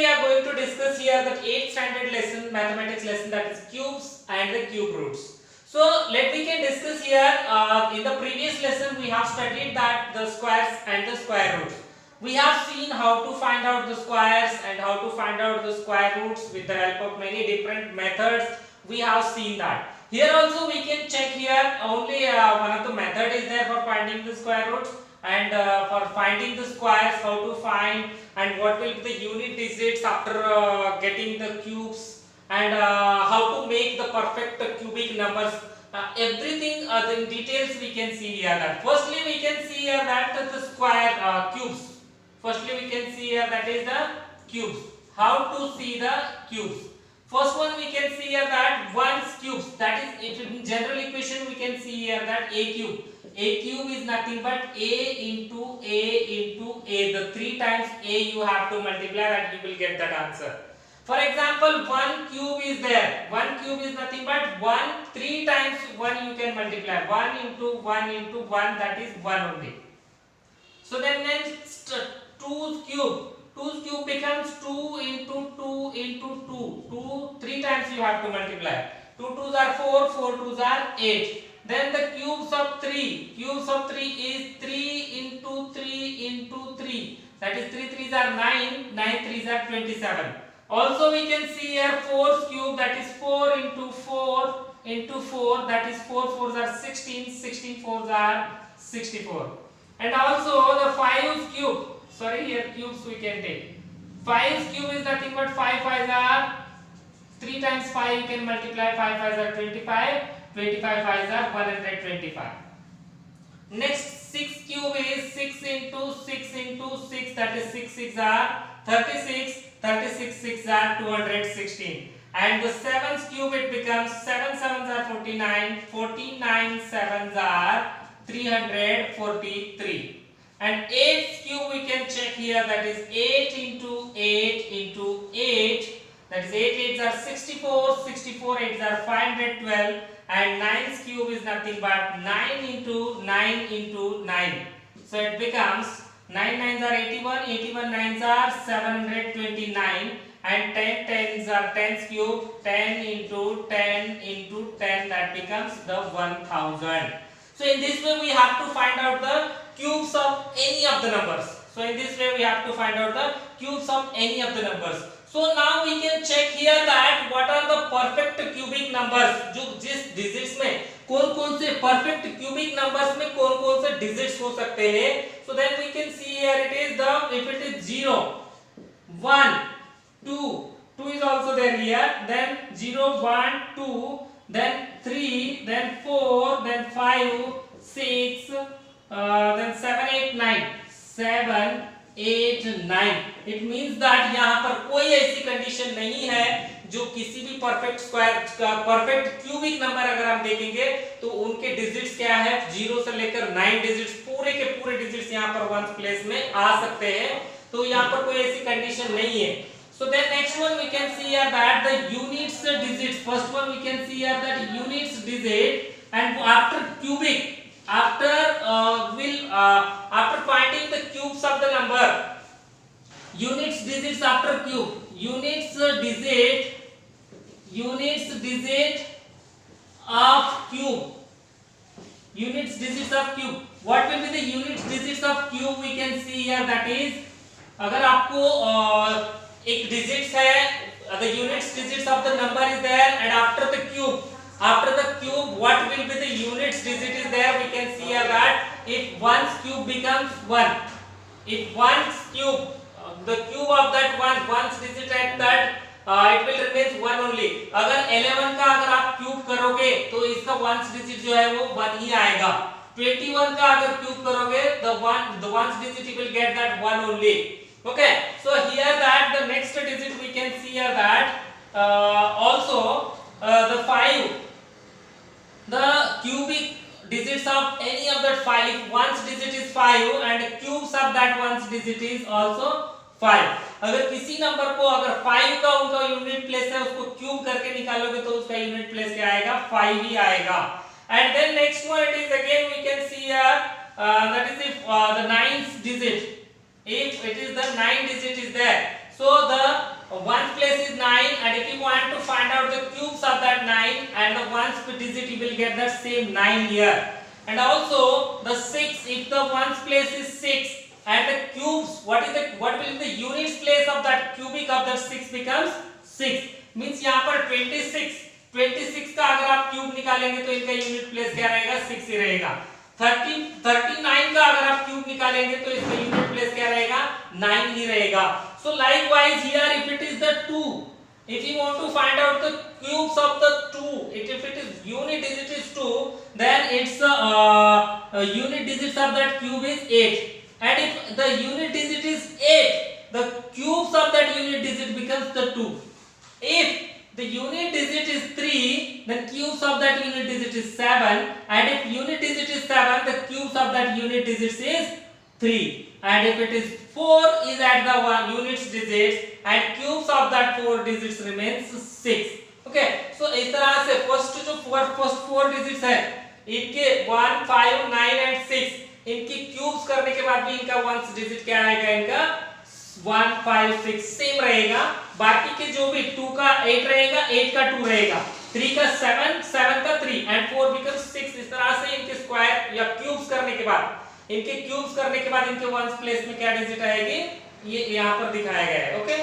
are going to discuss here the 8th standard lesson, mathematics lesson, that is cubes and the cube roots. So we can discuss here. In the previous lesson we have studied that the squares and the square roots. We have seen how to find out the squares and how to find out the square roots with the help of many different methods. We have seen that. Here also we can check here only one of the method is there for finding the square roots, and for finding the squares, how to find and what will be the unit digits after getting the cubes, and how to make the perfect cubic numbers. Everything in details we can see here. That firstly we can see here that the square cubes. Firstly we can see here that is the cubes. How to see the cubes? First one we can see here that 1's cubes, that is in general equation we can see here that a cube. A cube is nothing but a into a into a. The 3 times a you have to multiply and you will get that answer. For example, 1 cube is there. 1 cube is nothing but 1. 3 times 1 you can multiply. 1 into 1 into 1, that is 1 only. So then next 2's cube. 2's cube becomes 2 into 2 into 2. 3 times you have to multiply. 2 2's are 4, 4 2's are 8. Then the cubes of 3. Cubes of 3 is 3 into 3 into 3. That is 3 3's are 9, 9 3's are 27. Also we can see here 4's cube, that is 4 into 4 into 4, that is 4 4's are 16, 16 4's are 64. And also the 5's cube. Sorry, here cubes we can take. 5's cube is nothing but 5 5's are 3 times 5 you can multiply. 5 5's are 25. 25 5's are 125. Next 6 cube is 6 into 6 into 6, that is 6 6's are 36. 36 6's are 216. And the 7's cube it becomes 7 7's are 49. 49 7's are 343. And 8's cube we can check here, that is 8 into 8 into 8, that is 8 8's are 64, 64 8's are 512, and 9's cube is nothing but 9 into 9 into 9. So it becomes 9 9's are 81, 81 9's are 729, and 10 10's are 10's cube, 10 into 10 into 10, that becomes the 1000. So in this way we have to find out the cubes of any of the numbers. So in this way we have to find out the cubes of any of the numbers. So now we can check here that what are the perfect cubic numbers. जो जिस digits में कौन-कौन से perfect cubic numbers में कौन-कौन से digits हो सकते हैं. So then we can see here it is the, if it is 0, 1, 2, 2 is also there here, then 0, 1, 2, then 3, then 4, then 5, 6, then 7, 8, 9. 7, 8, 9. It means that यहाँ पर कोई ऐसी कंडीशन नहीं है जो किसी भी परफेक्ट स्क्वायर का परफेक्ट क्यूबिक नंबर अगर हम देखेंगे तो उनके डिजिट्स क्या है, 0 से लेकर 9 डिजिट्स, पूरे के पूरे डिजिट्स यहाँ पर वंस प्लेस में आ सकते हैं. तो यहाँ पर कोई ऐसी कंडीशन नहीं है. So then next one we can see here that the units digits. First one we can see here that units digit, and after cubic, after after finding the cubes of the number, units digits after cube, units digit of cube, units digits of cube. What will be the units digits of cube? We can see here that is, अगर आपको एक digits है, the units digits of the number is there, and after the cube what will be the units digit is there. We can see here that if 1's cube becomes 1, if 1's cube, the cube of that 1's digit at that it will remain 1 only. अगर 11 का अगर आप cube करोगे तो इसका 1's digit जो है वो 1 ही आएगा. 21 का अगर क्यूब करोगे the 1's digit you will get that 1 only. Okay, so here that the next digit we can see here that also the 5, the cubic digits of any of that 5, 1's digit is 5 and cubes of that 1's digit is also 5. अगर किसी number को अगर 5 का उनका unit place है उसको cube करके निकालोगे तो उसका यूनिट प्लेस क्या आएगा, 5 ही आएगा. And then next one it is again we can see here that is if the 9th digit, if it is the 9 digit is there, so the digit you will get that same 9 here. And also the 6, if the ones place is 6 and the cubes, what will be the units place of that cubic of that 6 becomes 6, means यहाँ पर 26 का अगर आप cube निकालेंगे तो इनका unit place क्या रहेगा 6 ही रहेगा। 39 का अगर आप क्यूब निकालेंगे तो इसका यूनिट प्लेस क्या रहेगा 9 ही रहेगा। So likewise here if it is the 2, if you want to find out the cubes of the 2, if it is unit digit is 2, then its unit digits of that cube is 8, and if the unit digit is 8, the cubes of that unit digit becomes the 2. If the unit digit is 3, then cubes of that unit digit is 7, and if unit digit is 7, the cubes of that unit digit is 3, and if it is 4 is at the units digits and cubes of that 4 digits remains 6. Okay, so इस तरह से first 4 digits है इनके 1, 5, 9 and 6, इनकी cubes करने के बाद भी इनका 1 डिजिट क्या आएगा, इनका 1, 5, 6 सेम रहेगा। बाकी के जो भी 2 का 8 रहेगा, 8 का 2 रहेगा, 3 का 7, 7 का 3 and 4 becomes 6। इस तरह से इनके स्क्वायर या क्यूब्स करने के बाद इनके 1s प्लेस में क्या डिजिट आएगी, ये यहाँ पर दिखाया गया है। ओके।